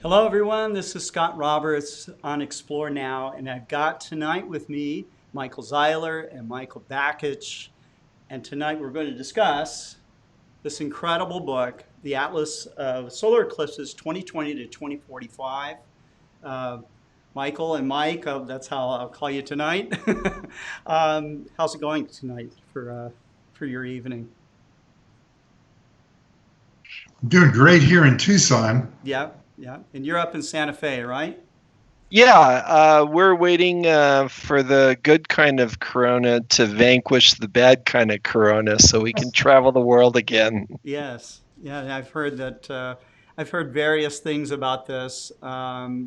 Hello, everyone. This is Scott Roberts on Explore Now, and I've got tonight with me Michael Zeiler and Michael Bakich. And tonight we're going to discuss this incredible book, The Atlas of Solar Eclipses 2020 to 2045. Uh, Michael and Mike, that's how I'll call you tonight. How's it going tonight for your evening? Doing great here in Tucson. Yeah, yeah. And you're up in Santa Fe, right? Yeah, we're waiting for the good kind of corona to vanquish the bad kind of corona so we can travel the world again. Yes, yeah, I've heard that. I've heard various things about this.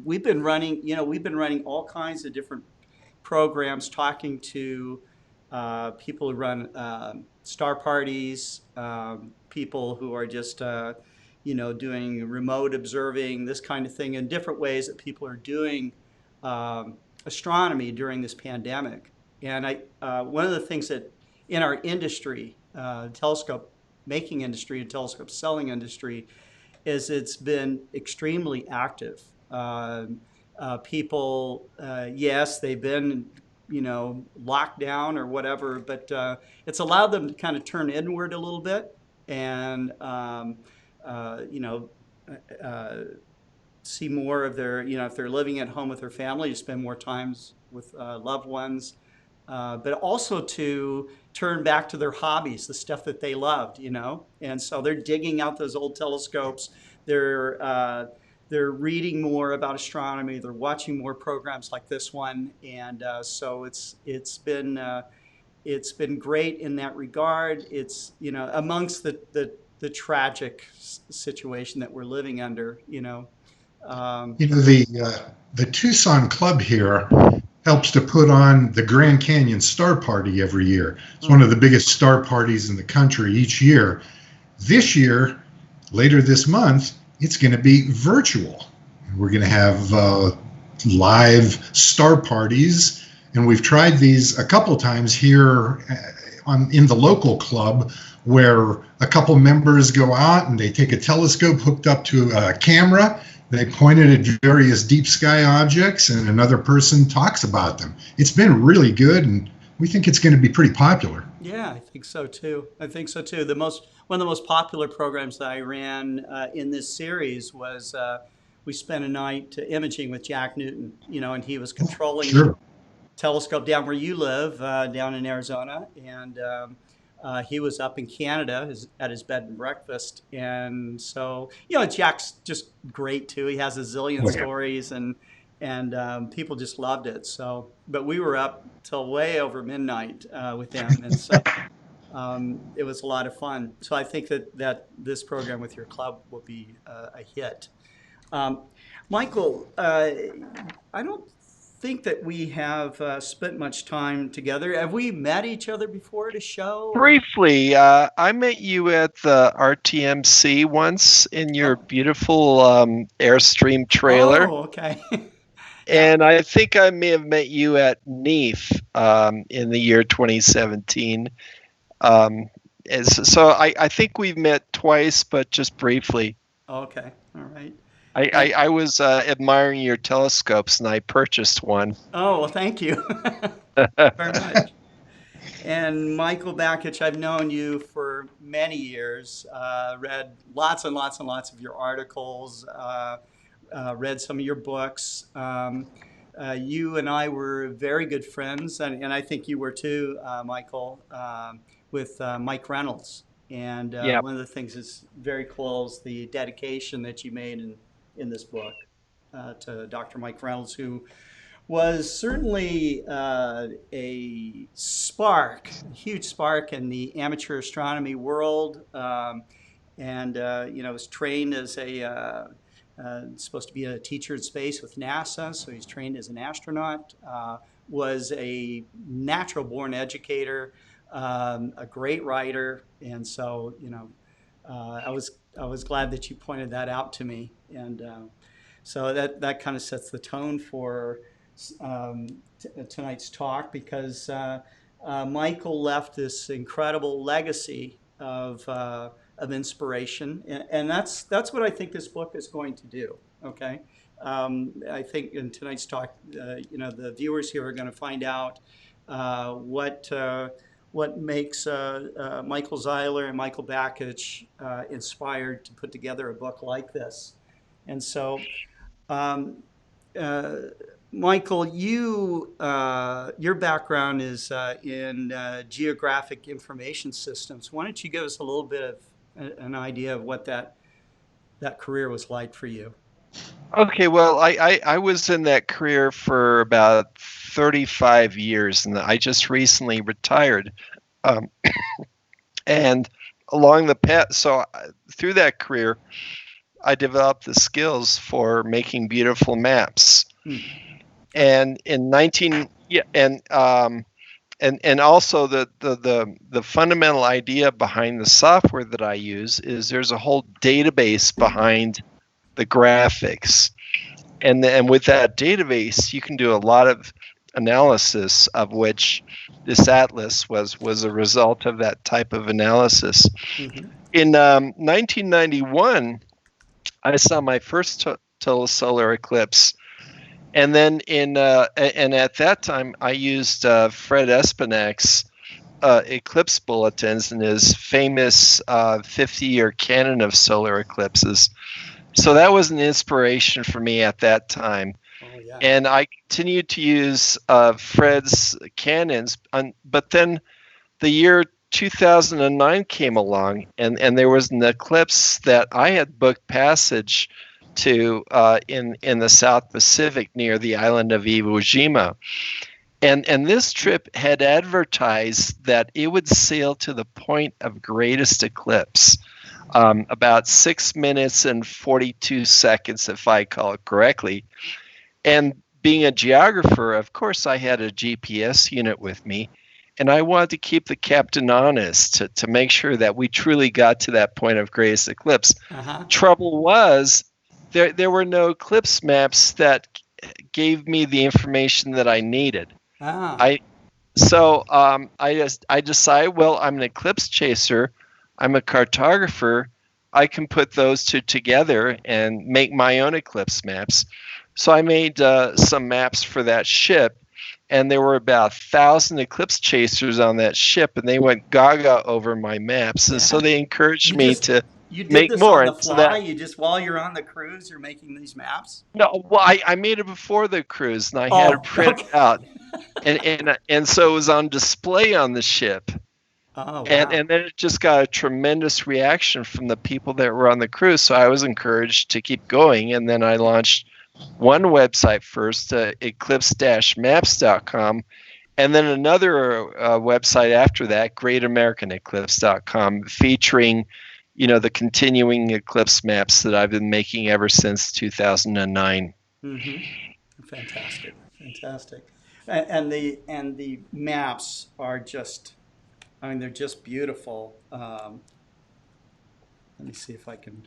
We've been running all kinds of different programs, talking to people who run star parties, people who are just, doing remote observing, this kind of thing, and different ways that people are doing astronomy during this pandemic. And one of the things that in our industry, telescope making industry and telescope selling industry, is it's been extremely active. People, yes, they've been, locked down or whatever, but it's allowed them to kind of turn inward a little bit and, uh, you know, uh, see more of their, if they're living at home with their family, to spend more times with loved ones, but also to turn back to their hobbies, the stuff that they loved, And so they're digging out those old telescopes. They're they're reading more about astronomy. They're watching more programs like this one, and so it's been great in that regard. It's amongst the tragic situation that we're living under. Um, The Tucson Club here helps to put on the Grand Canyon Star Party every year. It's one of the biggest star parties in the country each year. This year, later this month, it's going to be virtual. We're going to have live star parties, and we've tried these a couple times here in the local club, where a couple members go out and they take a telescope hooked up to a camera. They point it at various deep sky objects, and another person talks about them. It's been really good, and we think it's going to be pretty popular. Yeah, I think so too. I think so too. One of the most popular programs that I ran in this series was we spent a night imaging with Jack Newton, and he was controlling the Sure. telescope down where you live, down in Arizona, and he was up in Canada at his bed and breakfast. And so, Jack's just great too. He has a zillion Oh, yeah. stories, and people just loved it. So, but we were up till way over midnight with him, and so it was a lot of fun. So I think that this program with your club will be a hit. Um, Michael, I don't think that we have spent much time together. Have we met each other before at a show? Or? Briefly, I met you at the RTMC once in your Oh, beautiful Airstream trailer, oh, okay. Yeah. and I think I may have met you at NEAF in the year 2017. Um, so I think we've met twice, but just briefly. Okay. All right. I, And I, I was admiring your telescopes and I purchased one. oh, well, thank you very much. And Michael Bakich, I've known you for many years. Read lots and lots and lots of your articles. Read some of your books. You and I were very good friends, and I think you were too, Michael, with Mike Reynolds. And Yeah. one of the things that's very cool is the dedication that you made in this book to Dr. Mike Reynolds, who was certainly a huge spark in the amateur astronomy world, and was trained as supposed to be a teacher in space with NASA, so he's trained as an astronaut. Was a natural-born educator, a great writer, and so I was glad that you pointed that out to me, and so that kind of sets the tone for tonight's talk because Michael left this incredible legacy of inspiration, and that's what I think this book is going to do. Okay. I think in tonight's talk, the viewers here are going to find out what makes Michael Zeiler and Michael Bakich inspired to put together a book like this. And so, um, uh, Michael, your background is in geographic information systems. Why don't you give us a little bit of an idea of what that career was like for you? Okay, well, I was in that career for about 35 years, and I just recently retired. Um, and along the path, through that career, I developed the skills for making beautiful maps. Hmm. And in 19, yeah, and also the fundamental idea behind the software that I use is there's a whole database behind the graphics, and with that database you can do a lot of analysis, of which this atlas was a result of that type of analysis. Mm-hmm. In 1991, I saw my first total solar eclipse, and then and at that time I used Fred Espinak's eclipse bulletins and his famous 50-year canon of solar eclipses. So that was an inspiration for me at that time. Oh, yeah. And I continued to use Fred's canons. But then the year 2009 came along, and there was an eclipse that I had booked passage to in the South Pacific near the island of Iwo Jima. And this trip had advertised that it would sail to the point of greatest eclipse, about 6 minutes and 42 seconds, if I call it correctly. And being a geographer, of course, I had a GPS unit with me, and I wanted to keep the captain honest to make sure that we truly got to that point of greatest eclipse. Uh-huh. Trouble was, there were no eclipse maps that gave me the information that I needed. Ah. I decided, well, I'm an eclipse chaser, I'm a cartographer, I can put those two together and make my own eclipse maps. So I made some maps for that ship, and there were about 1,000 eclipse chasers on that ship, and they went gaga over my maps, and so they encouraged me to You did make this more. on the And so fly? You just, while you're on the cruise, you're making these maps? no, well, I made it before the cruise, and I had it Oh, printed okay. out, and so it was on display on the ship. Oh, And wow. then it just got a tremendous reaction from the people that were on the cruise. So I was encouraged to keep going. And then I launched one website first, eclipse-maps.com, and then another website after that, greatamericaneclipse.com, featuring, the continuing eclipse maps that I've been making ever since 2009. Mm-hmm. Fantastic. Fantastic. And the maps are just, I mean, they're just beautiful. Let me see if I can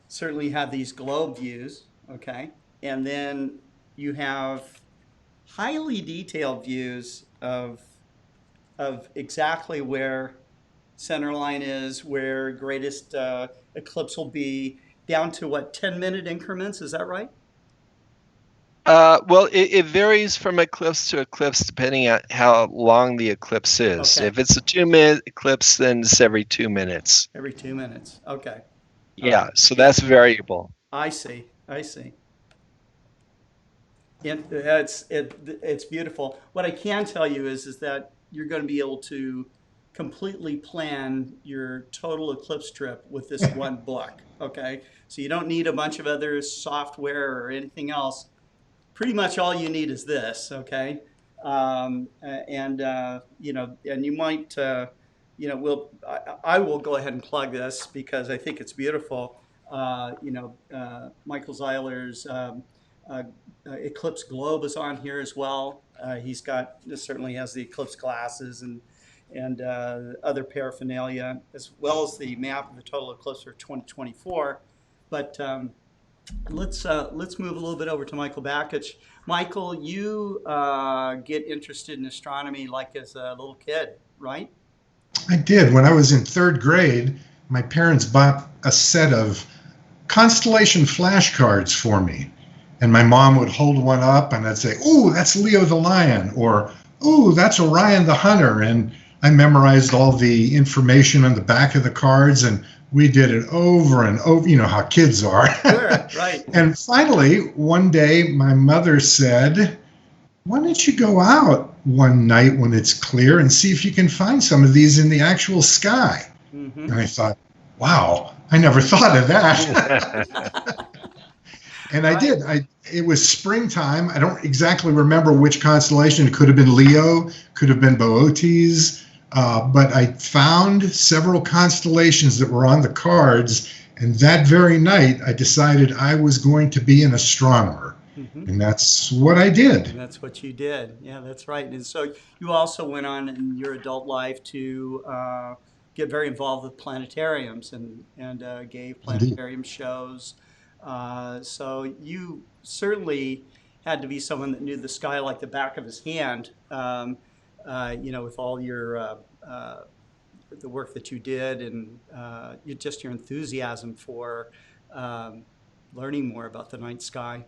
certainly have these globe views, okay? And then you have highly detailed views of exactly where centerline is, where greatest eclipse will be, down to what, 10-minute increments? Is that right? Well, it varies from eclipse to eclipse depending on how long the eclipse is. Okay. If it's a 2-minute eclipse, then it's every 2 minutes. Every 2 minutes. Okay. All Yeah, right. so that's variable. I see. I see. It's beautiful. What I can tell you is that you're going to be able to completely plan your total eclipse trip with this one book. Okay, so you don't need a bunch of other software or anything else. Pretty much all you need is this. Okay, and you might I will go ahead and plug this because I think it's beautiful. Michael Zeiler's uh, Eclipse Globe is on here as well. He's got certainly has the eclipse glasses and other paraphernalia, as well as the map of the total eclipse for 2024. But let's move a little bit over to Michael Bakich. Michael, you get interested in astronomy like as a little kid, right? I did. When I was in third grade, my parents bought a set of constellation flashcards for me. And my mom would hold one up and I'd say, "Oh, that's Leo the Lion," or "Oh, that's Orion the Hunter." And I memorized all the information on the back of the cards, and we did it over and over. You know how kids are. Sure, right. And finally, one day, my mother said, "Why don't you go out one night when it's clear and see if you can find some of these in the actual sky?" Mm-hmm. And I thought, wow, I never thought of that. And I did. It was springtime. I don't exactly remember which constellation. It could have been Leo, could have been Boötes, but I found several constellations that were on the cards. And that very night, I decided I was going to be an astronomer. Mm-hmm. And that's what I did. And that's what you did. Yeah, that's right. And so you also went on in your adult life to get very involved with planetariums and gave Indeed. planetarium shows. So you certainly had to be someone that knew the sky like the back of his hand, with all your the work that you did and just your enthusiasm for learning more about the night sky.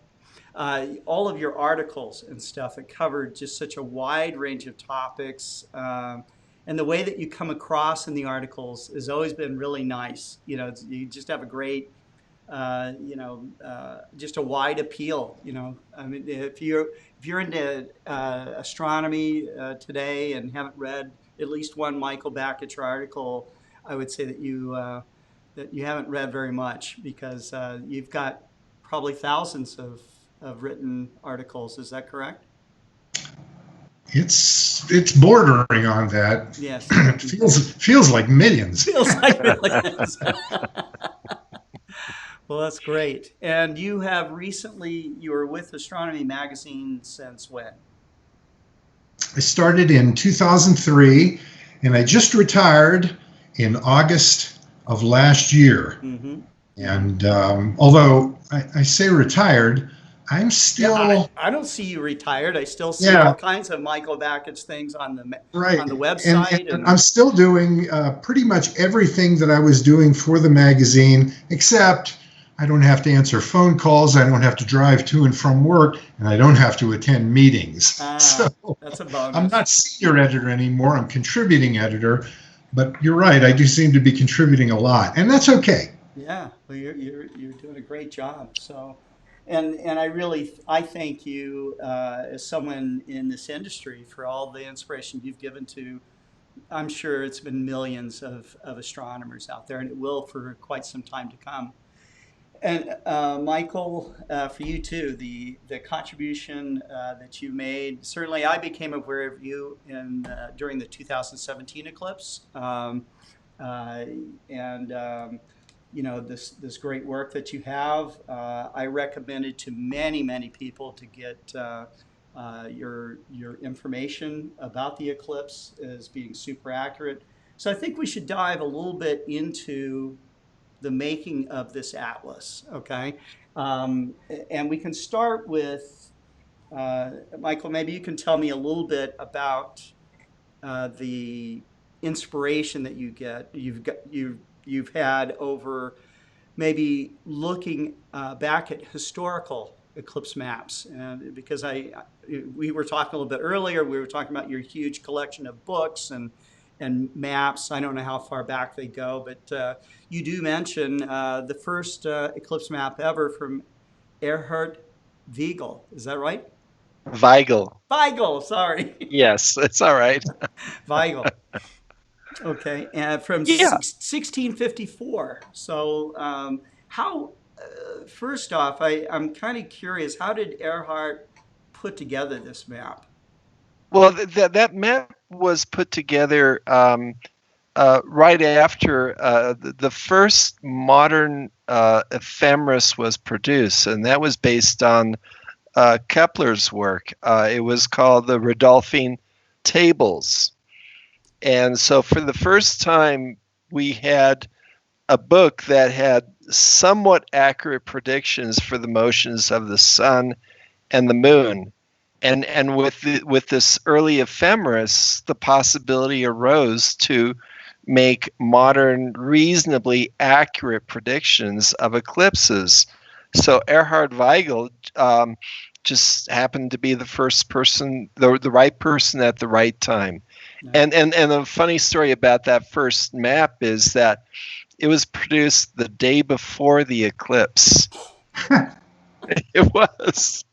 All of your articles and stuff that covered just such a wide range of topics. And the way that you come across in the articles has always been really nice. You just have a great, just a wide appeal. I mean, if you're into astronomy today and haven't read at least one Michael Bakich article, I would say that you haven't read very much, because you've got probably thousands of written articles. Is that correct? It's bordering on that. Yes. It feels like millions. Feels like millions. Well, that's great. And you were with Astronomy Magazine since when? I started in 2003, and I just retired in August of last year. Mm-hmm. And although I say retired, I'm still... Yeah, I don't see you retired. I still see all kinds of Michael Bakich things on the website. And I'm still doing pretty much everything that I was doing for the magazine, except I don't have to answer phone calls, I don't have to drive to and from work, and I don't have to attend meetings. So that's a bonus. I'm not senior editor anymore, I'm contributing editor, but you're right, I do seem to be contributing a lot, and that's okay. Yeah, well, you're doing a great job. So, and I thank you as someone in this industry for all the inspiration you've given to. I'm sure it's been millions of astronomers out there, and it will for quite some time to come. And Michael, for you too, the contribution that you made. Certainly, I became aware of you during the 2017 eclipse, this great work that you have. I recommended to many people to get your information about the eclipse as being super accurate. So I think we should dive a little bit into the making of this atlas, okay? And we can start with, Michael, maybe you can tell me a little bit about the inspiration that you've had over maybe looking back at historical eclipse maps. And because we were talking a little bit earlier, we were talking about your huge collection of books and maps. I don't know how far back they go, but you do mention the first eclipse map ever from Erhard Weigel. Is that right? Weigel, sorry. Yes, it's all right. Weigel. Okay, and from 1654. So first off, I'm kind of curious, how did Erhard put together this map? Well, that map was put together right after the first modern ephemeris was produced, and that was based on Kepler's work. It was called the Rudolphine Tables. And so for the first time, we had a book that had somewhat accurate predictions for the motions of the sun and the moon. And with this early ephemeris, the possibility arose to make modern, reasonably accurate predictions of eclipses. So Erhard Weigel just happened to be the first person, the right person at the right time. Yeah. And the funny story about that first map is that it was produced the day before the eclipse. It was.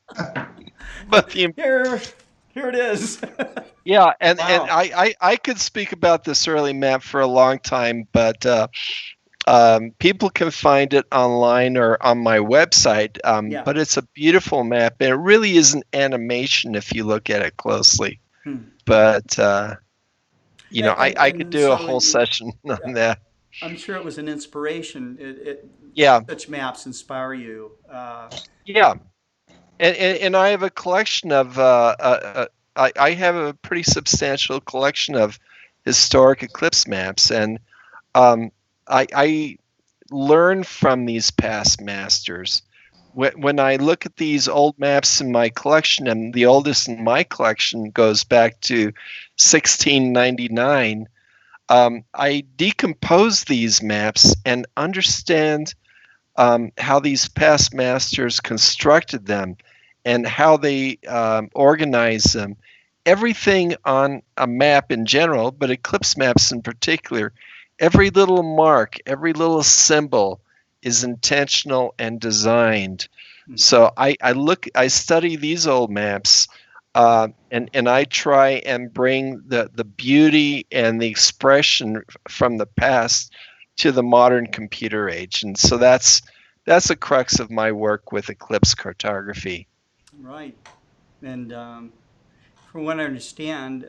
But the Here it is. yeah, and Wow. I could speak about this early map for a long time, but people can find it online or on my website. Yeah. But it's a beautiful map, and it really is an animation if you look at it closely. Hmm. But I could And do a so whole session yeah, on that. I'm sure it was an inspiration. Yeah, Such maps inspire you. yeah, and I have a collection of I have a pretty substantial collection of historic eclipse maps, and um, I learn from these past masters. When I look at these old maps in my collection, and the oldest in my collection goes back to 1699, I decompose these maps and understand how these past masters constructed them and how they organize them. Everything on a map in general, but eclipse maps in particular, every little mark, every little symbol is intentional and designed. So I study these old maps, and I try and bring the beauty and the expression from the past to the modern computer age, and so that's the crux of my work with eclipse cartography. Right. And from what I understand,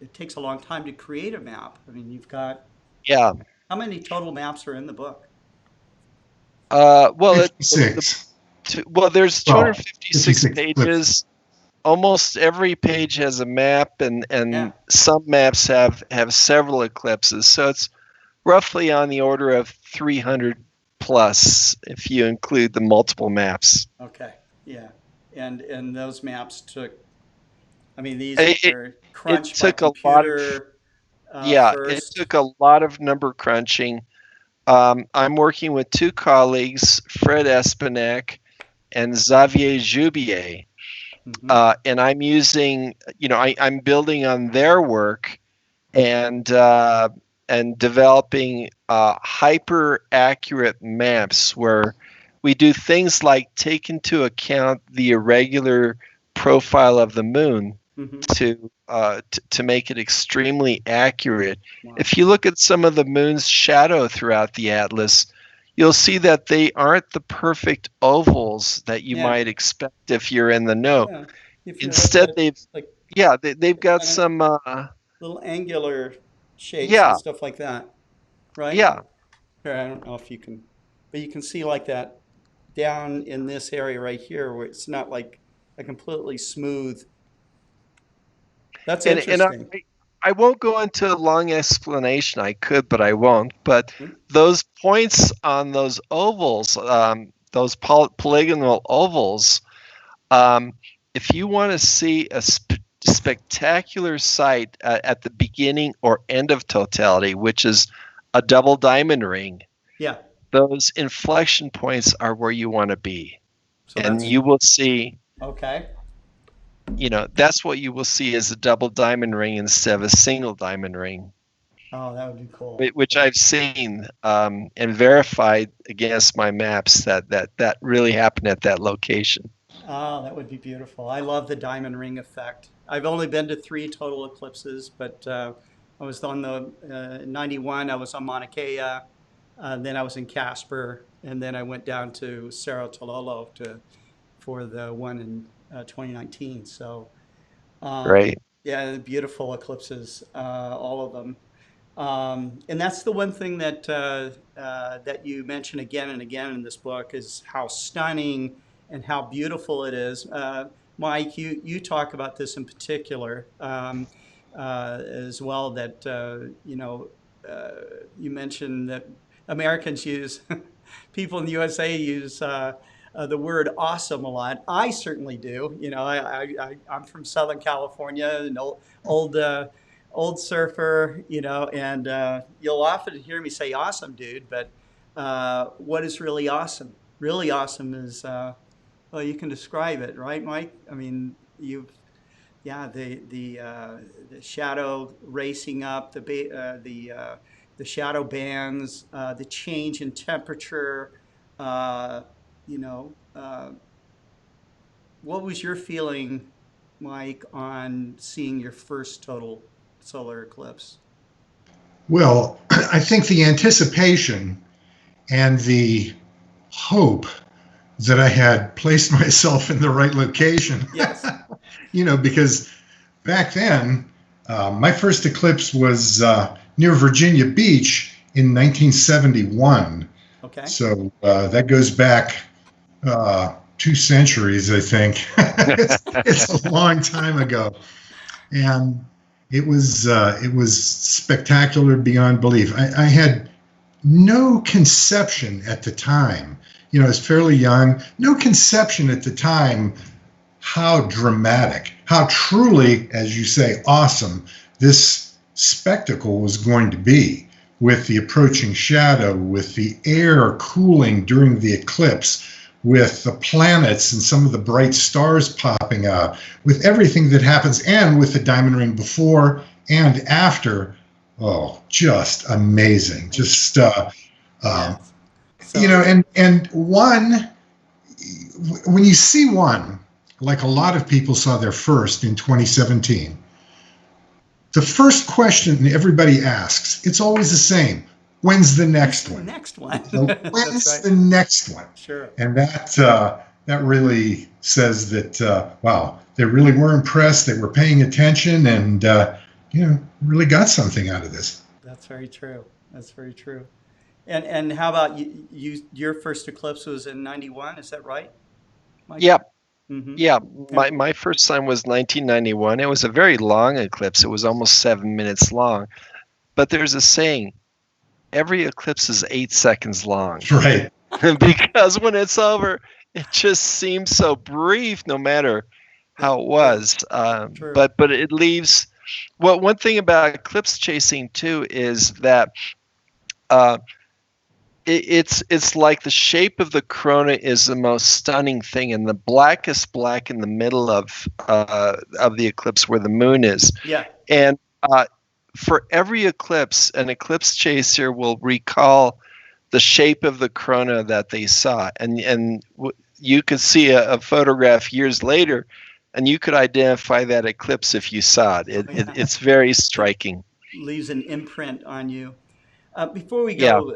it takes a long time to create a map. I mean, you've got Yeah. how many total maps are in the book? Well, Six. there's Well, 256 56 clips. pages. Almost every page has a map, Yeah. and some maps have several eclipses. So it's roughly on the order of 300 plus if you include the multiple maps. Okay. Yeah. And those maps took. I mean, these It, it, were it crunched by took a lot of computer yeah, it first. took a lot of number crunching. I'm working with two colleagues, Fred Espenek and Xavier Jubier. Hmm. And I'm using, I'm building on their work and developing hyper accurate maps where we do things like take into account the irregular profile of the moon Hmm. to make it extremely accurate. Wow. If you look at some of the moon's shadow throughout the atlas, you'll see that they aren't the perfect ovals that you Yeah. might expect if you're in the know. Yeah. If you look Instead, at like they've got kind of some little angular shapes and yeah, stuff like that, right? yeah. Here, I don't know if you can, but you can see like that down in this area right here where it's not like a completely smooth. That's And interesting. I won't go into a long explanation. I could, but I won't. But Hmm? those points on those ovals, those polygonal ovals, um, if you want to see a spectacular sight at the beginning or end of totality, which is a double diamond ring, Yeah. those inflection points are where you want to be. So And that's you will see, okay. that's what you will see as a double diamond ring instead of a single diamond ring, Oh, that would be cool. which I've seen and verified against my maps that really happened at that location. Oh, that would be beautiful. I love the diamond ring effect. I've only been to three total eclipses, but I was on the 91. I was on Mauna Kea, then I was in Casper, and then I went down to Cerro Tololo for the one in 2019. So Right. yeah, beautiful eclipses, all of them. And that's the one thing that you mention again and again in this book is how stunning and how beautiful it is. Mike, you talk about this in particular as well. That you mentioned that Americans use people in the USA use the word awesome a lot. I certainly do. I'm from Southern California, an old old surfer, and you'll often hear me say awesome, dude, but what is really awesome? Really awesome is, well, you can describe it, right, Mike? I mean, yeah, the shadow racing up, the shadow bands, the change in temperature, uh, you know, uh, what was your feeling, Mike, on seeing your first total solar eclipse? Well, I think the anticipation and the hope that I had placed myself in the right location, Yes. because back then, my first eclipse was near Virginia Beach in 1971. Okay. So that goes back 2 centuries, I think. It's a long time ago, and it was spectacular beyond belief. I had no conception at the time. I was fairly young. No conception at the time how dramatic, how truly, as you say, awesome this spectacle was going to be, with the approaching shadow, with the air cooling during the eclipse, with the planets and some of the bright stars popping out, with everything that happens, and with the diamond ring before and after. Oh, just amazing. Just, Yeah. So, and one, when you see one, like a lot of people saw their first in 2017, the first question everybody asks, it's always the same. When's the next the one? next one. So That's when's right. the next one? Sure. And that really says that, wow, they really were impressed. They were paying attention, and really got something out of this. That's very true. That's very true. And how about your first eclipse was in 91, is that right, Yeah, Michael? Mm-hmm. yeah. Yeah. My first time was 1991. It was a very long eclipse. It was almost 7 minutes long. But there's a saying: every eclipse is 8 seconds long, Right. because when it's over, it just seems so brief, no matter how it was. True. But it leaves. Well, one thing about eclipse chasing too is that uh, it's like the shape of the corona is the most stunning thing, and the blackest black in the middle of the eclipse, where the moon is. Yeah. And for every eclipse, an eclipse chaser will recall the shape of the corona that they saw, and you could see a photograph years later, and you could identify that eclipse if you saw it. It's very striking. Leaves an imprint on you. Before we Yeah. go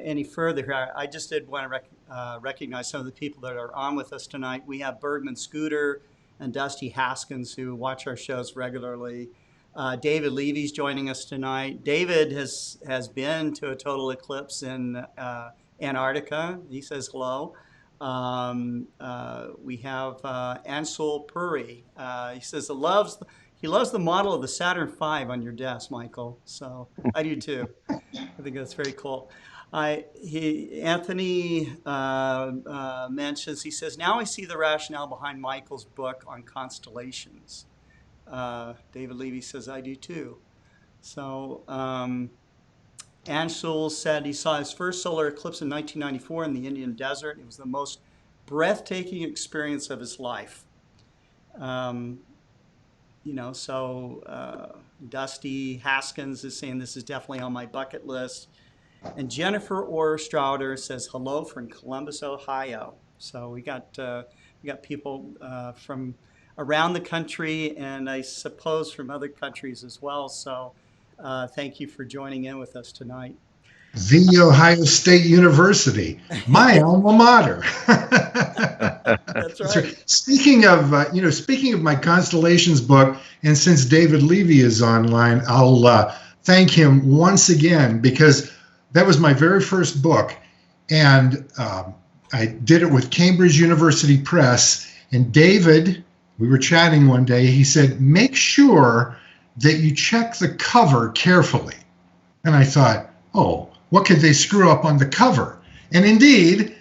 any further here, I just did want to recognize some of the people that are on with us tonight. We have Bergman Scooter and Dusty Haskins, who watch our shows regularly. David Levy's joining us tonight. David has been to a total eclipse in Antarctica. He says hello. We have Ansul Puri. He says he loves the model of the Saturn V on your desk, Michael. So I do too. I think that's very cool. Anthony mentions, he says, now I see the rationale behind Michael's book on constellations. David Levy says, I do too. So Anshul said he saw his first solar eclipse in 1994 in the Indian desert. It was the most breathtaking experience of his life. Dusty Haskins is saying this is definitely on my bucket list. And Jennifer Orr-Strouder says hello from Columbus, Ohio. So we got people from around the country, and I suppose from other countries as well. So thank you for joining in with us tonight. The Ohio State University, my alma mater. That's right. Speaking of my constellations book, and since David Levy is online, I'll thank him once again, because that was my very first book, and I did it with Cambridge University Press. And David, we were chatting one day, he said, make sure that you check the cover carefully. And I thought, oh, what could they screw up on the cover? And indeed,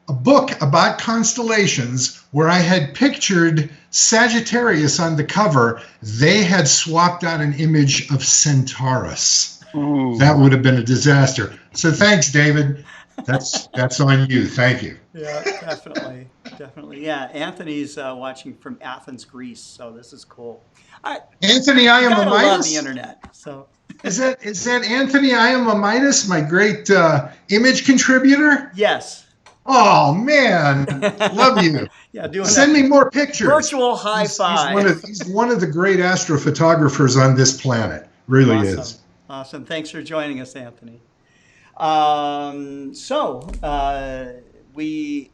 a book about constellations where I had pictured Sagittarius on the cover. They had swapped out an image of Centaurus. Ooh. That would have been a disaster. So thanks, David. That's on you. Thank you. Yeah, definitely, definitely. Yeah, Anthony's watching from Athens, Greece, so this is cool. I Anthony, I am a gotta love the Midas. internet. So Is that Anthony? I am a Midas, my great image contributor. yes. Oh man, love you. Yeah, doing Send a me more pictures. virtual high He's five. he's one of the great astrophotographers on this planet. Really Awesome, is. awesome. Thanks for joining us, Anthony. So we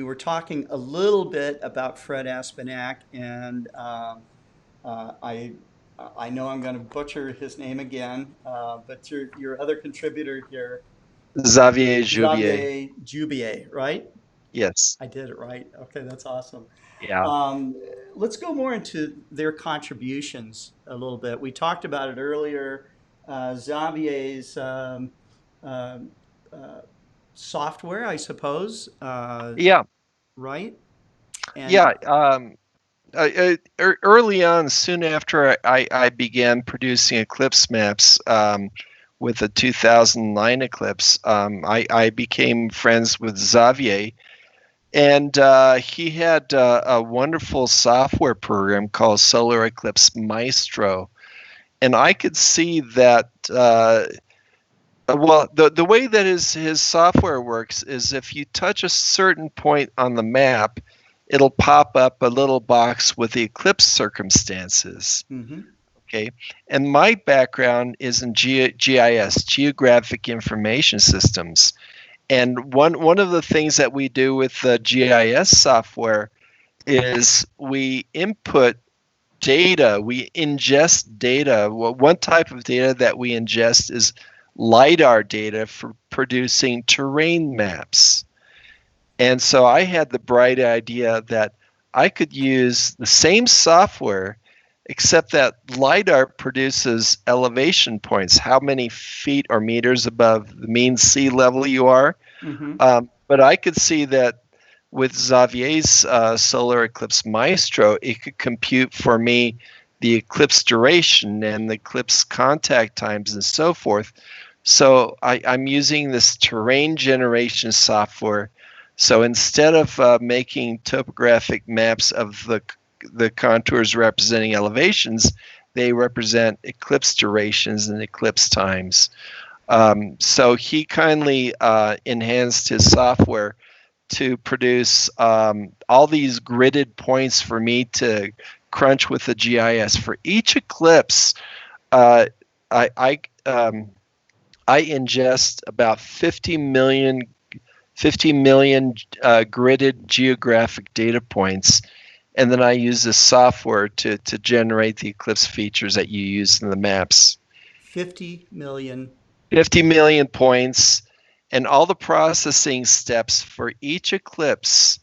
were talking a little bit about Fred Aspanak, and I know I'm going to butcher his name again, but your other contributor here, Xavier Jubier. Xavier Jubier, right? Yes. I did it right. Okay, that's awesome. Yeah. Let's go more into their contributions a little bit. We talked about it earlier. Xavier's uh, software, I suppose. Yeah. Right? And Yeah. Early on, soon after I began producing eclipse maps with the 2009 eclipse, I became friends with Xavier. And he had a wonderful software program called Solar Eclipse Maestro. And I could see that, well, the way that his software works is if you touch a certain point on the map, it'll pop up a little box with the eclipse circumstances. mhm. Okay. And my background is in GIS, Geographic Information Systems. And one of the things that we do with the GIS software is we input data, we ingest data. Well, one type of data that we ingest is LiDAR data for producing terrain maps. And so I had the bright idea that I could use the same software, except that LiDAR produces elevation points, how many feet or meters above the mean sea level you are. But I could see that with Xavier's Solar Eclipse Maestro, it could compute for me the eclipse duration and the eclipse contact times and so forth. So I'm using this terrain generation software. So instead of making topographic maps of the contours representing elevations, they represent eclipse durations and eclipse times. So he kindly enhanced his software to produce all these gridded points for me to crunch with the GIS. For each eclipse, I ingest about 50 million gridded geographic data points, and then I use this software to generate the eclipse features that you use in the maps. 50 million. 50 million points, and all the processing steps for each eclipse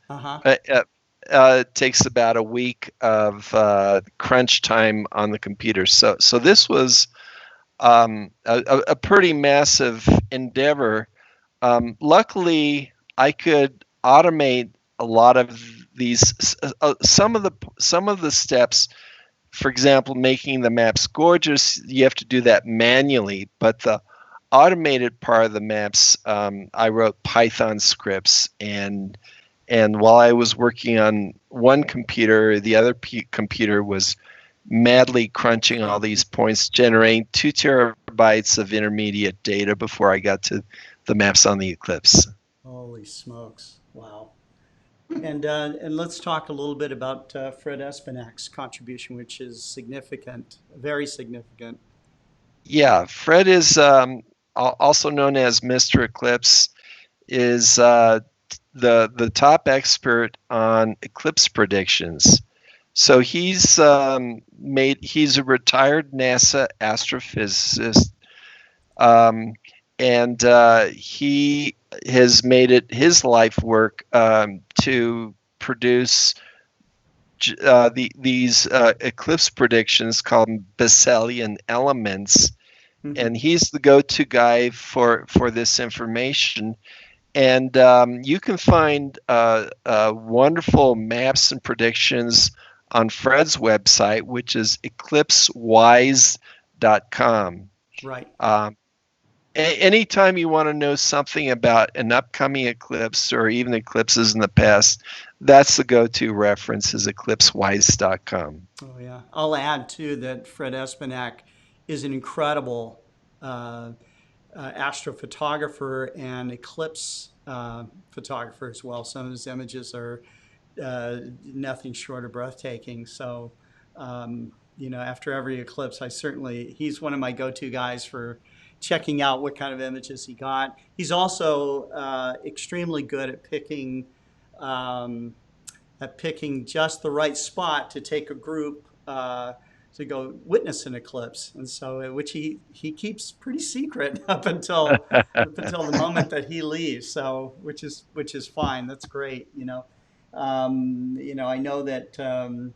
takes about a week of crunch time on the computer. So this was a pretty massive endeavor. Luckily, I could automate a lot of these. Some of the steps, for example, making the maps gorgeous, you have to do that manually. But the automated part of the maps, I wrote Python scripts, and while I was working on one computer, the other computer was madly crunching all these points, generating 2 terabytes of intermediate data before I got to the maps on the eclipse. Holy smokes! Wow. And let's talk a little bit about Fred Aspanak's contribution, which is significant, very significant. Yeah, Fred is also known as Mr. Eclipse, is the top expert on eclipse predictions. So he's a retired NASA astrophysicist, and he has made it his life work to produce these eclipse predictions called Besselian elements. and he's the go-to guy for this information. And you can find wonderful maps and predictions on Fred's website, which is eclipsewise.com. Right. Anytime you want to know something about an upcoming eclipse or even eclipses in the past, that's the go-to reference is eclipsewise.com. Oh, yeah. I'll add, too, that Fred Espenak is an incredible astrophotographer and eclipse photographer as well. Some of his images are nothing short of breathtaking. So, after every eclipse, he's one of my go-to guys for checking out what kind of images he got. He's also extremely good at picking just the right spot to take a group to go witness an eclipse, and so which he keeps pretty secret up until the moment that he leaves. So which is fine. That's great. I know that.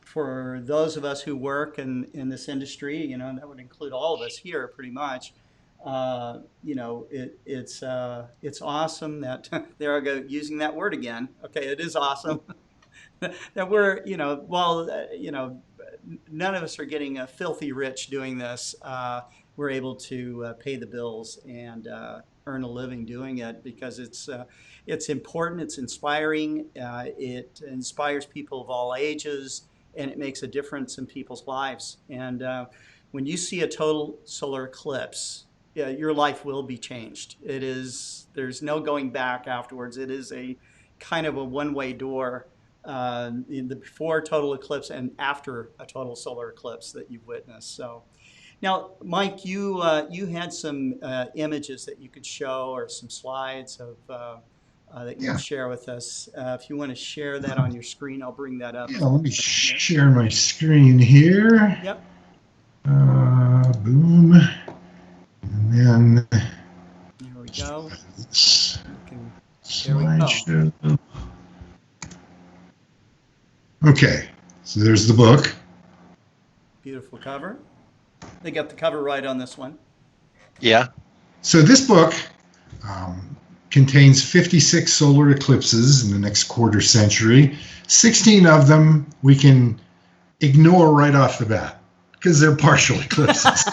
For those of us who work in this industry, and that would include all of us here pretty much, it's awesome that, there I go using that word again. Okay, it is awesome that we're, none of us are getting filthy rich doing this. We're able to pay the bills and earn a living doing it because it's important, it's inspiring, it inspires people of all ages, and it makes a difference in people's lives. And when you see a total solar eclipse, your life will be changed. There's no going back afterwards. It is a kind of a one-way door in the before total eclipse and after a total solar eclipse that you've witnessed. So now, Mike, you had some images that you could show or some slides of that you can share with us. If you want to share that on your screen, I'll bring that up. Yeah, let me share my screen here. Yep. Boom. And then there we go. Slideshow. Okay, so there's the book. Beautiful cover. They got the cover right on this one. Yeah. So this book contains 56 solar eclipses in the next quarter century. 16 of them we can ignore right off the bat because they're partial eclipses.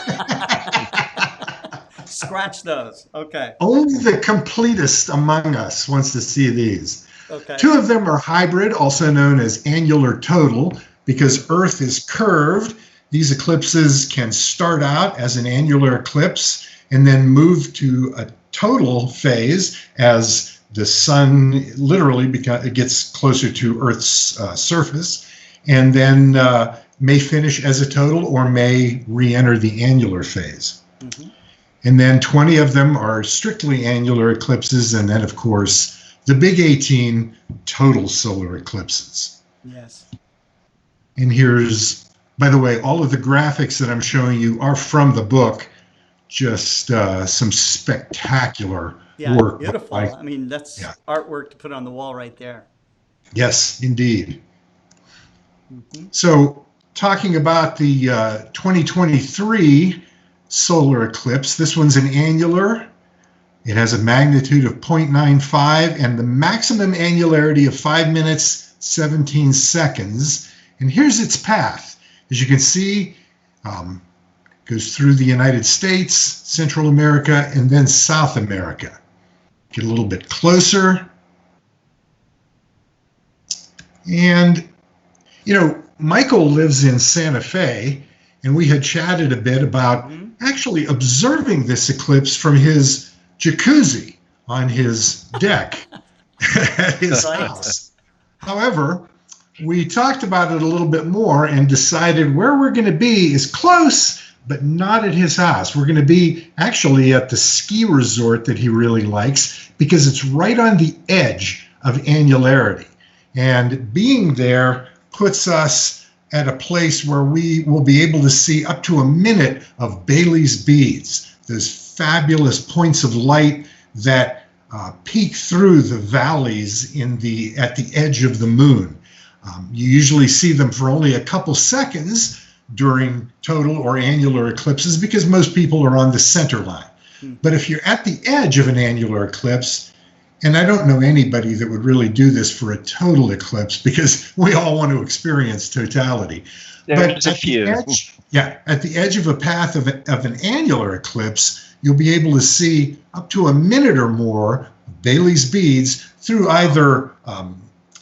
Scratch those. Okay. Only the completist among us wants to see these. Okay. 2 of them are hybrid, also known as annular total, because Earth is curved. These eclipses can start out as an annular eclipse and then move to a total phase as the sun literally it gets closer to Earth's surface, and then may finish as a total or may re-enter the annular phase. Mm-hmm. And then 20 of them are strictly annular eclipses, and then, of course, the big 18 total solar eclipses. Yes. And here's, by the way, all of the graphics that I'm showing you are from the book. Just some spectacular work. Beautiful. I mean, that's artwork to put on the wall right there. Yes, indeed. Mm-hmm. So talking about the 2023 solar eclipse, this one's an annular. It has a magnitude of 0.95 and the maximum annularity of 5 minutes, 17 seconds. And here's its path. As you can see, goes through the United States, Central America, and then South America. Get a little bit closer. And, Michael lives in Santa Fe, and we had chatted a bit about actually observing this eclipse from his jacuzzi on his deck at his house. However, we talked about it a little bit more and decided where we're going to be is close, but not at his house. We're going to be actually at the ski resort that he really likes because it's right on the edge of annularity. And being there puts us at a place where we will be able to see up to a minute of Bailey's beads, those fabulous points of light that peek through the valleys at the edge of the moon. You usually see them for only a couple seconds, during total or annular eclipses because most people are on the center line. But if you're at the edge of an annular eclipse, and I don't know anybody that would really do this for a total eclipse because we all want to experience totality. There's a few. At the edge of a path of an annular eclipse, you'll be able to see up to a minute or more of Bailey's beads through either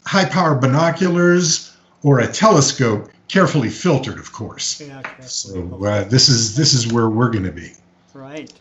high-power binoculars or a telescope, carefully filtered, of course. Yeah, so this is where we're going to be. Right.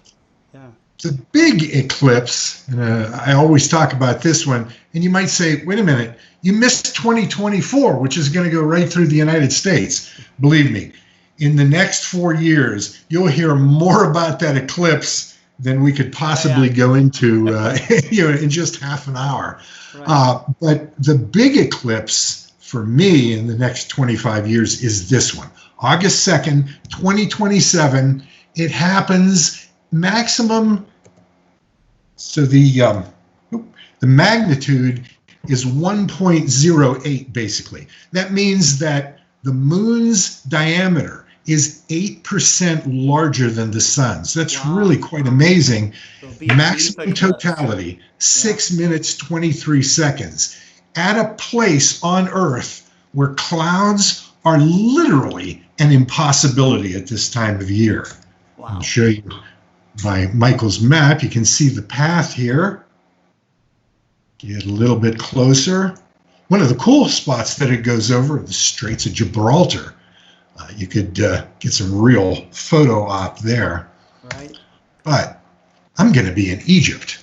Yeah. The big eclipse, and I always talk about this one, and you might say, wait a minute, you missed 2024, which is going to go right through the United States. Believe me, in the next 4 years, you'll hear more about that eclipse than we could possibly go into in just half an hour. Right. But the big eclipse for me in the next 25 years is this one. August 2nd, 2027. It happens maximum. So the magnitude is 1.08 basically. That means that the moon's diameter is 8% larger than the sun. So that's really quite amazing. Maximum totality, 6 minutes, 23 seconds. At a place on Earth where clouds are literally an impossibility at this time of year. Wow. I'll show you by Michael's map. You can see the path here. Get a little bit closer. One of the cool spots that it goes over are the Straits of Gibraltar. You could get some real photo op there. Right. But I'm going to be in Egypt.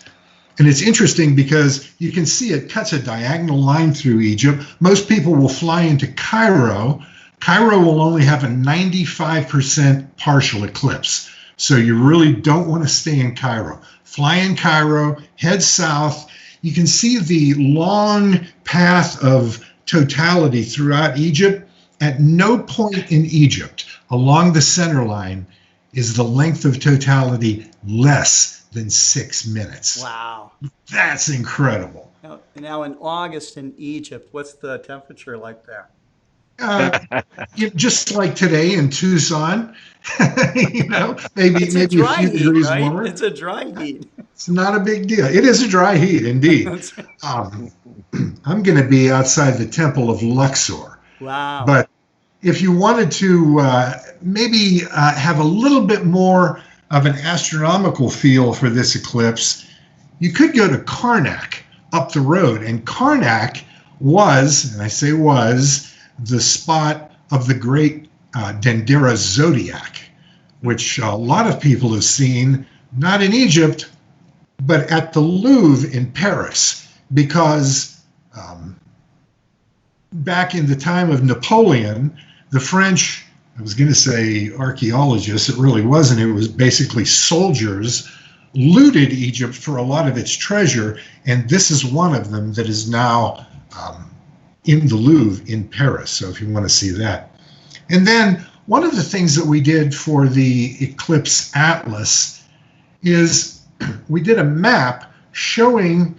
And it's interesting because you can see it cuts a diagonal line through Egypt. Most people will fly into Cairo. Cairo will only have a 95% partial eclipse. So you really don't want to stay in Cairo. Fly in Cairo, head south. You can see the long path of totality throughout Egypt. At no point in Egypt along the center line is the length of totality less than 6 minutes. Wow. That's incredible. Now in August in Egypt, what's the temperature like there? Just like today in Tucson, maybe a few degrees warmer. It's a dry heat. It's not a big deal. It is a dry heat, indeed. I'm going to be outside the Temple of Luxor. Wow. But if you wanted to maybe have a little bit more of an astronomical feel for this eclipse, you could go to Karnak up the road. And Karnak was, and I say was, the spot of the great Dendera zodiac, which a lot of people have seen, not in Egypt, but at the Louvre in Paris, because back in the time of Napoleon, the French, I was going to say archaeologists, it really wasn't, it was basically soldiers, looted Egypt for a lot of its treasure, and this is one of them that is now in the Louvre in Paris, so if you want to see that. And then one of the things that we did for the Eclipse Atlas is we did a map showing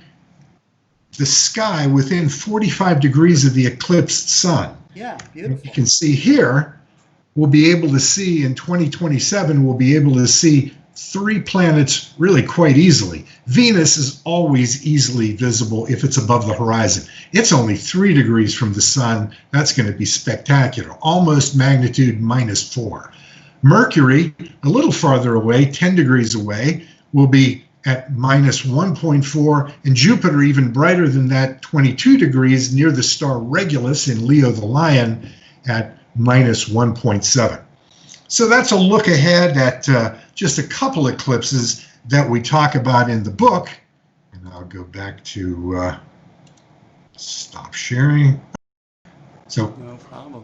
the sky within 45 degrees of the eclipsed sun. Yeah, beautiful. You can see here, we'll be able to see in 2027, we'll be able to see 3 planets really quite easily. Venus is always easily visible if it's above the horizon. It's only 3 degrees from the sun. That's going to be spectacular, almost magnitude -4. Mercury, a little farther away, 10 degrees away, will be at -1.4, and Jupiter, even brighter than that, 22 degrees near the star Regulus in Leo the Lion at -1.7. So that's a look ahead at just a couple eclipses that we talk about in the book. And I'll go back to stop sharing. So, no problem.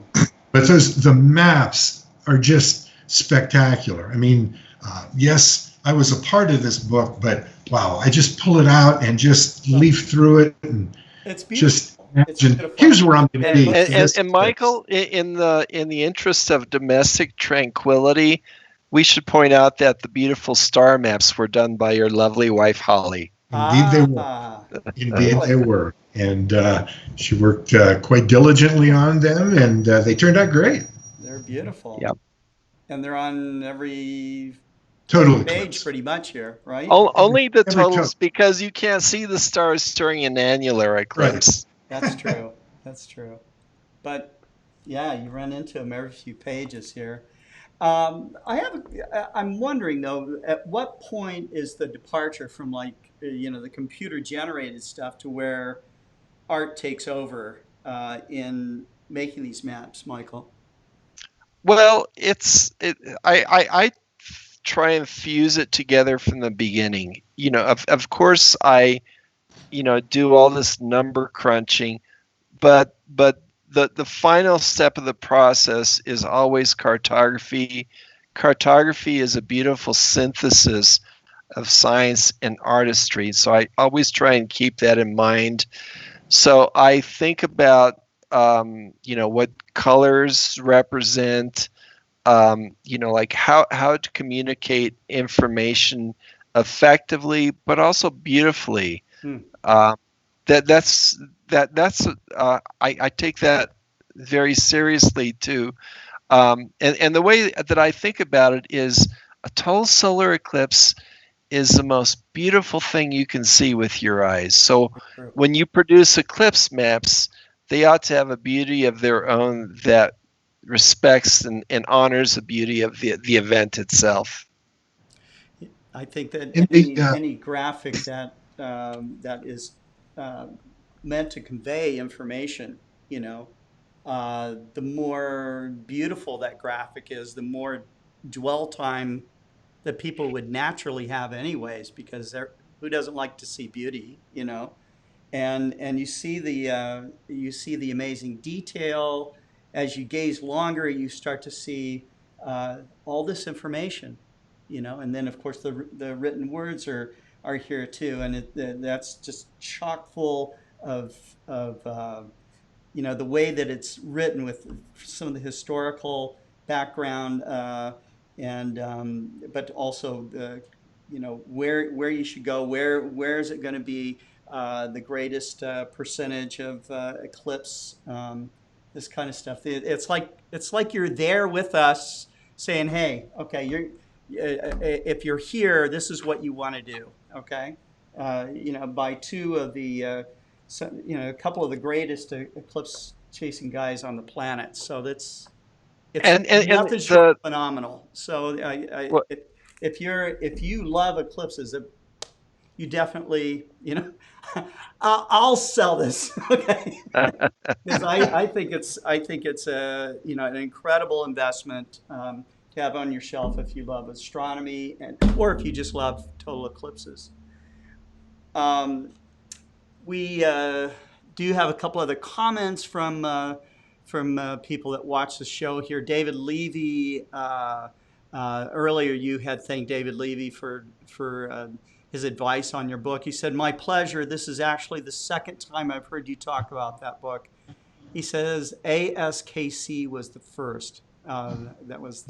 But the maps are just spectacular. I mean, yes, I was a part of this book, but wow, I just pull it out and just leaf through it and it's beautiful. Just imagine. Here's where I'm going to be. And Michael, in the interest of domestic tranquility, we should point out that the beautiful star maps were done by your lovely wife, Holly. Indeed they were. Indeed they were. And she worked quite diligently on them, and they turned out great. They're They're beautiful. Yep. And they're on every Total page eclipse. pretty much here, right? Only the every totals, because you can't see the stars during an annular eclipse. That's true. That's true. But yeah, you run into them every few pages here. I'm wondering though, at what point is the departure from like, the computer generated stuff to where art takes over in making these maps, Michael? Well, I try and fuse it together from the beginning. Of course I, do all this number crunching, but the final step of the process is always cartography. Cartography is a beautiful synthesis of science and artistry, so I always try and keep that in mind. So I think about what colors represent, like how to communicate information effectively, but also beautifully. Hmm. I take that very seriously too. And the way that I think about it is a total solar eclipse is the most beautiful thing you can see with your eyes. So True. when you produce eclipse maps, they ought to have a beauty of their own that respects and honors the beauty of the event itself. I think that In any graphic that is uh, meant to convey information, the more beautiful that graphic is, the more dwell time that people would naturally have anyways, because who doesn't like to see beauty? And you see the amazing detail as you gaze longer. You start to see all this information, and then of course the written words are here too, and that's just chock full of the way that it's written with some of the historical background, and but also where you should go, where is it going to be the greatest percentage of eclipse, this kind of stuff. It's like you're there with us, saying, "Hey, okay, if you're here, this is what you want to do." Okay, by two of the a couple of the greatest eclipse chasing guys on the planet. So it's And nothing short the of phenomenal. So well, if you love eclipses, you definitely I'll sell this, okay, because I think it's an incredible investment to have on your shelf if you love astronomy or if you just love total eclipses. Um, we do have a couple other comments from people that watch the show here. David Levy, earlier you had thanked David Levy for his advice on your book. He said, "My pleasure. This is actually the second time I've heard you talk about that book." He says ASKC was the first. That was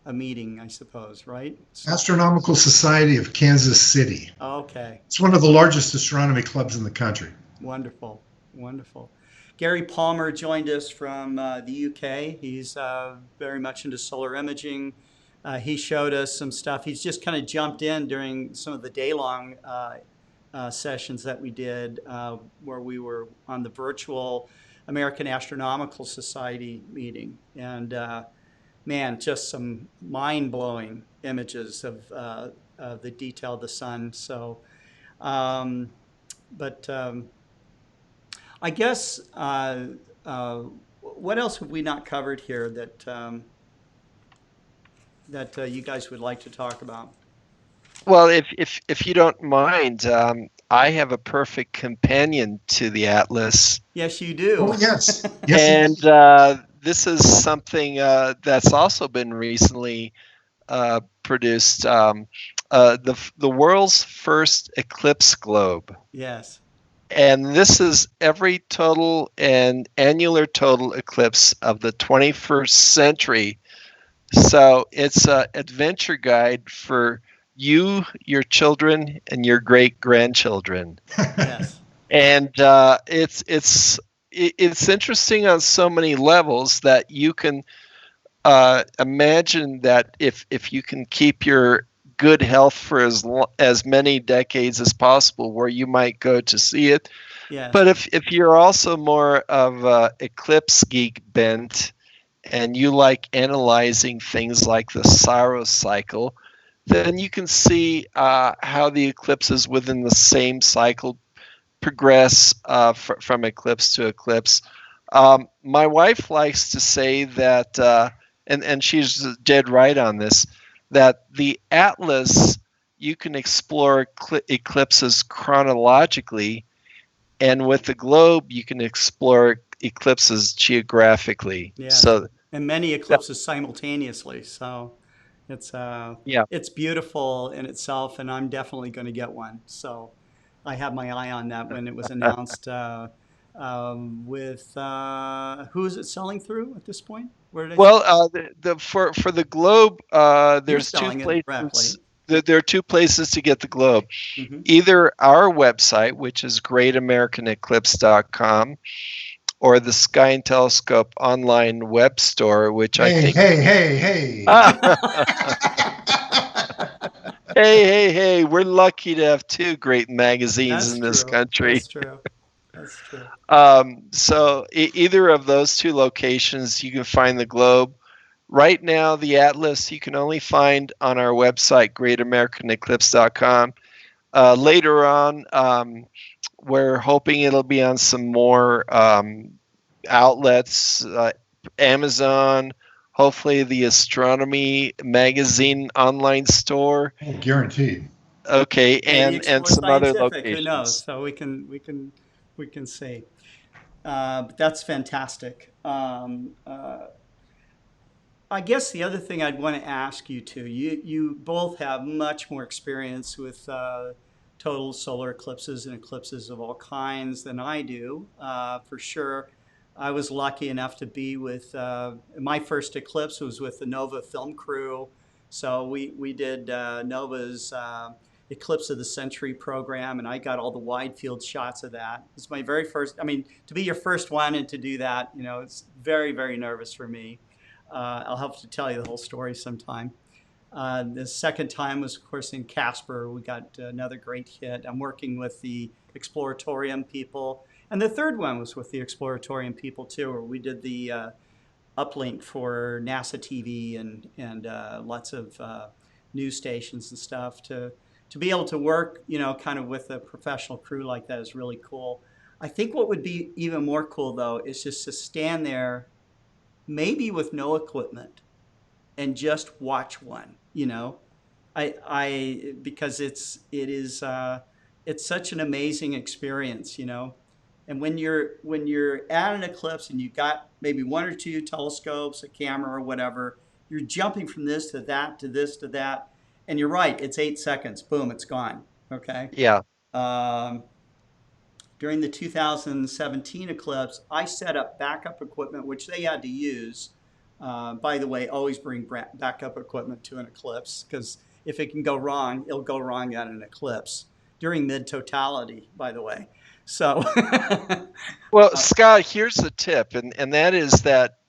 a meeting, I suppose, right? Astronomical Society of Kansas City. Okay. It's one of the largest astronomy clubs in the country. Wonderful, wonderful. Gary Palmer joined us from the UK. He's very much into solar imaging. He showed us some stuff. He's just kind of jumped in during some of the day-long sessions that we did, where we were on the virtual American Astronomical Society meeting. And man, just some mind-blowing images of the detail of the sun. So, but I guess what else have we not covered here that you guys would like to talk about? well, if you don't mind, I have a perfect companion to the atlas, Yes, you Oh, do. yes. Yes, and indeed. this is something that's also been recently produced. The world's first eclipse globe. Yes. And this is every total and annular total eclipse of the 21st century. So it's an adventure guide for you, your children, and your great grandchildren. Yes. And it's it's interesting on so many levels that you can imagine that if you can keep your good health for as many decades as possible, where you might go to see it. Yes. But if you're also more of a eclipse geek bent, and you like analyzing things like the Saros cycle, then you can see how the eclipses within the same cycle progress from eclipse to eclipse. My wife likes to say that, and she's dead right on this, that the atlas, you can explore eclipses chronologically, and with the globe you can explore eclipses geographically. Yes. So And many that, eclipses simultaneously. So it's yeah. it's beautiful in itself, and I'm definitely going to get one. So I have my eye on that when it was announced. With who is it selling through at this point? Where did I? Well, for the globe, You're there's two selling it places. directly. There are two places to get the globe. Hmm. Either our website, which is greatamericaneclipse.com, or the Sky and Telescope online web store, which I Hey, think. hey, hey, hey. Ah, hey, we're lucky to have two great magazines That's in this true. country. That's true. That's true. So either of those two locations, you can find the globe. Right now, the atlas you can only find on our website, greatamericaneclipse.com. Later on, we're hoping it'll be on some more outlets, Amazon, hopefully the Astronomy Magazine online store. Oh, guaranteed. Okay, Maybe and Explore some other Scientific. Who knows? locations. So we can see. But that's fantastic. I guess the other thing I'd want to ask you too, you both have much more experience with total solar eclipses and eclipses of all kinds than I do, for sure. I was lucky enough to be with my first eclipse was with the Nova film crew. So we did Nova's Eclipse of the Century program, and I got all the wide field shots of that. It's my very first. I mean, to be your first one and to do that, it's very, very nervous for me. I'll have to tell you the whole story sometime. The second time was, of course, in Casper. We got another great hit. I'm working with the Exploratorium people. And the third one was with the Exploratorium people, too, where we did the uplink for NASA TV and lots of news stations and stuff. To be able to work, kind of with a professional crew like that is really cool. I think what would be even more cool, though, is just to stand there maybe with no equipment and just watch one, because it's such an amazing experience, and when you're at an eclipse and you've got maybe one or two telescopes, a camera or whatever, you're jumping from this to that to this to that, and you're right, it's 8 seconds, boom, it's gone. Okay. Yeah. um, During the 2017 eclipse, I set up backup equipment, which they had to use. By the way, always bring backup equipment to an eclipse, because if it can go wrong, it'll go wrong at an eclipse during mid totality, by the way. So, Well, Scott, here's the tip, and that is that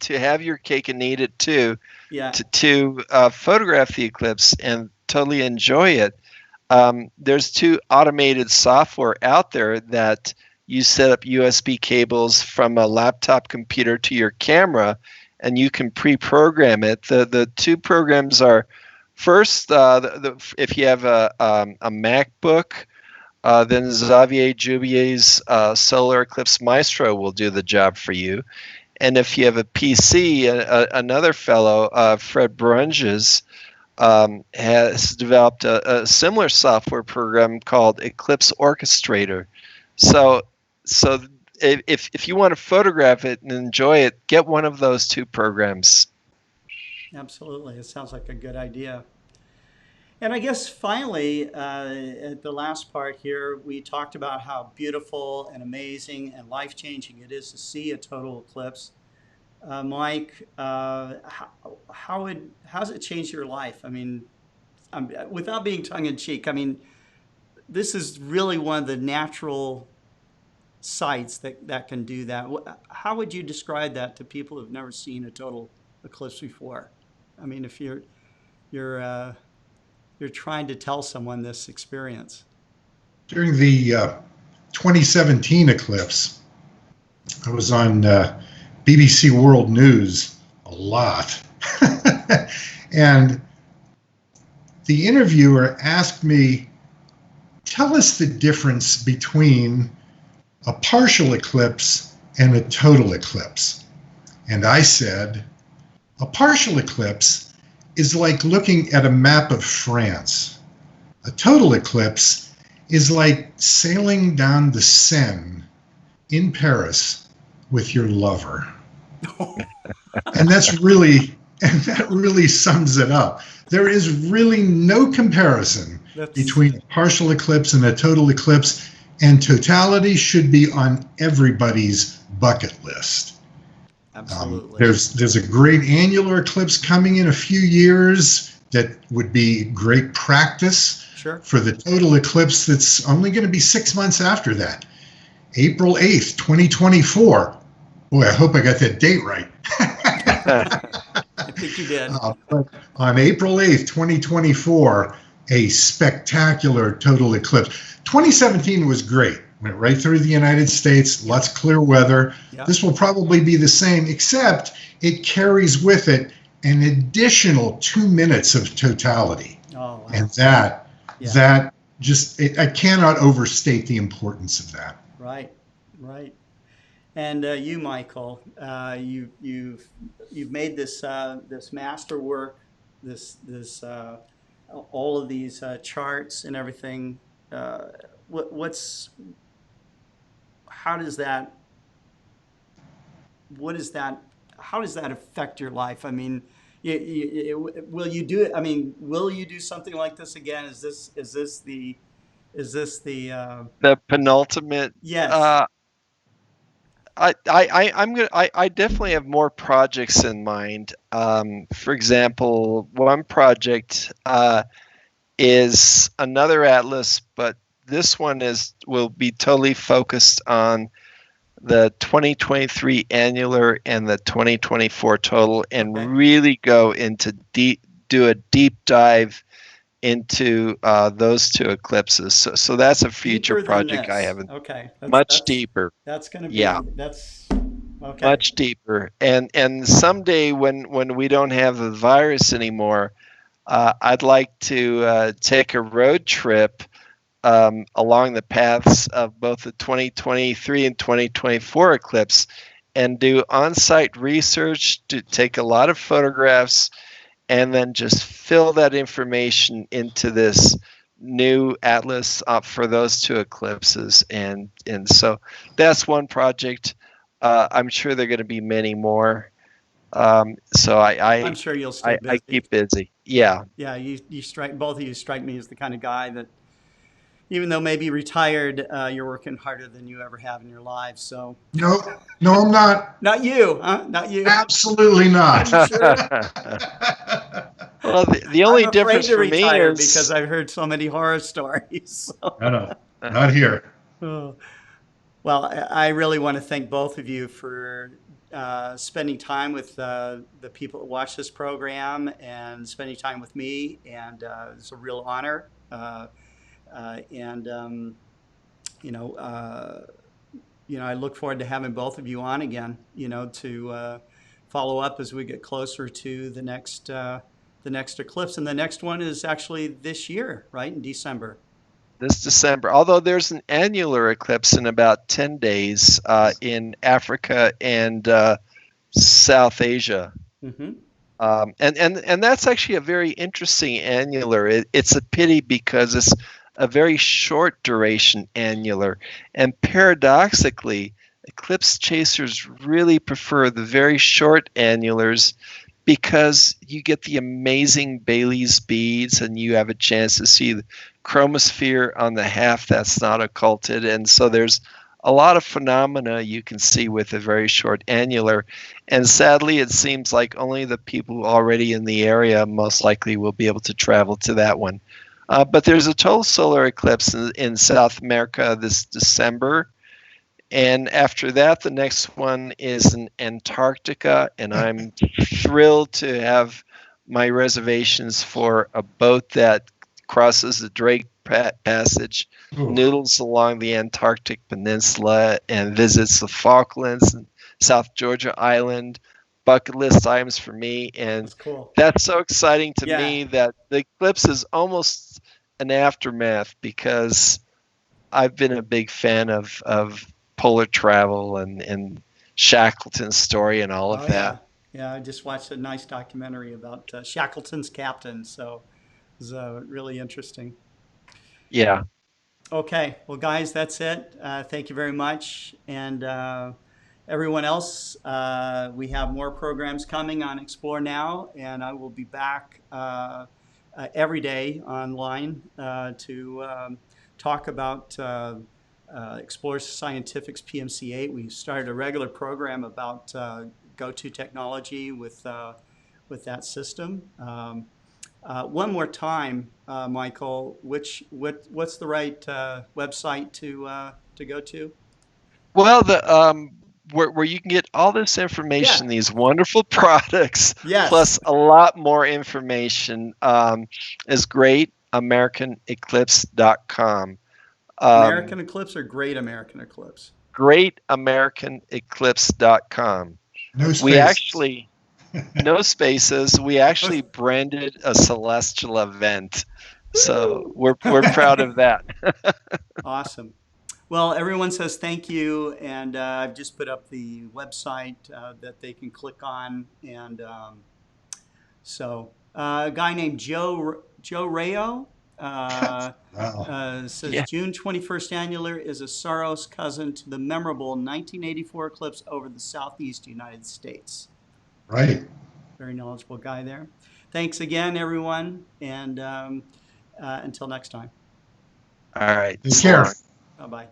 to have your cake and eat it too, yeah, to photograph the eclipse and totally enjoy it. There's two automated software out there that you set up USB cables from a laptop computer to your camera, and you can pre-program it. The two programs are first, if you have a MacBook, then Xavier Jubier's Solar Eclipse Maestro will do the job for you. And if you have a PC, another fellow, Fred Brunges, has developed a similar software program called Eclipse Orchestrator. So if you want to photograph it and enjoy it, get one of those two programs. absolutely. It sounds like a good idea. And I guess finally, at the last part here, we talked about how beautiful and amazing and life changing it is to see a total eclipse. Mike, how's it changed your life? I mean, without being tongue in cheek, I mean, this is really one of the natural sites that can do that. How would you describe that to people who've never seen a total eclipse before? I mean, if you're trying to tell someone this experience. During the 2017 eclipse, I was on BBC World News a lot. And the interviewer asked me, tell us the difference between a partial eclipse and a total eclipse. And I said, a partial eclipse is like looking at a map of France. A total eclipse is like sailing down the Seine in Paris with your lover. And that really sums it up. There is really no comparison between a partial eclipse and a total eclipse, and totality should be on everybody's bucket list. Absolutely. There's a great annular eclipse coming in a few years that would be great practice for the total eclipse that's only going to be 6 months after that. April 8th, 2024. Boy, I hope I got that date right. I think you did. On April 8th, 2024, a spectacular total eclipse. 2017 was great. Went right through the United States, lots of clear weather. Yep. This will probably be the same, except it carries with it an additional 2 minutes of totality. Oh, wow. And that just, I cannot overstate the importance of that. Right. And you, Michael, you've made this this masterwork, this all of these charts and everything. How does that affect your life? I mean, will you do it? I mean, will you do something like this again? Is this the penultimate? Yes. I definitely have more projects in mind. For example, one project is another atlas, but this one will be totally focused on the 2023 annular and the 2024 total, and really go into do a deep dive into those two eclipses. So that's a future project I have. Okay. Much deeper. That's going to be. Yeah. That's okay. Much deeper. And someday when we don't have the virus anymore, I'd like to take a road trip along the paths of both the 2023 and 2024 eclipse and do on-site research, to take a lot of photographs, and then just fill that information into this new atlas for those two eclipses. And so that's one project. I'm sure there are going to be many more. So I'm sure you'll stay busy. I keep busy. Yeah. Yeah. Both of you strike me as the kind of guy that, even though maybe retired, you're working harder than you ever have in your lives. So no, I'm not. Not you, huh? Not you. Absolutely not. Sure? Well, the only difference for me is because I've heard so many horror stories. So. No, not here. Well, I really want to thank both of you for spending time with the people that watch this program and spending time with me, and it's a real honor. I look forward to having both of you on again, to follow up as we get closer to the next eclipse. And the next one is actually this year, right? In December. This December, although there's an annular eclipse in about 10 days in Africa and South Asia. Mm-hmm. And that's actually a very interesting annular. It's a pity because it's a very short duration annular, and paradoxically, eclipse chasers really prefer the very short annulars because you get the amazing Bailey's beads, and you have a chance to see the chromosphere on the half that's not occulted, and so there's a lot of phenomena you can see with a very short annular. And sadly, it seems like only the people already in the area most likely will be able to travel to that one. But there's a total solar eclipse in South America this December, And after that, the next one is in Antarctica, and I'm thrilled to have my reservations for a boat that crosses the Drake Passage, Ooh, noodles along the Antarctic Peninsula, and visits the Falklands and South Georgia Island. Bucket list items for me, and That's cool. that's so exciting to Yeah. me that the eclipse is almost an aftermath, because I've been a big fan of polar travel and Shackleton's story and all of Oh that. yeah. Yeah, I just watched a nice documentary about Shackleton's captain, so it was really interesting. Yeah. Okay, well, guys, that's it. Thank you very much. And everyone else, we have more programs coming on Explore Now, and I will be back every day online to talk about Explore Scientific's PMC8. We started a regular program about go-to technology with that system. One more time, Michael, what's the right website to go to? Well, the where you can get all this Yeah. information, these wonderful products, Yes. plus a lot more information, is great. AmericanEclipse.com. American Um, Eclipse or Great American Eclipse? GreatAmericanEclipse.com. no We spaces. actually, no spaces. We actually branded a celestial event, so Woo! we're proud of that. Awesome. Well, everyone says thank you, and I've just put up the website that they can click on, and a guy named Joe Rayo Wow. says Yeah. June 21st annular is a Saros cousin to the memorable 1984 eclipse over the southeast United States. Right. Very knowledgeable guy there. Thanks again, everyone, and until next time. All right. Take So long. care. Bye bye.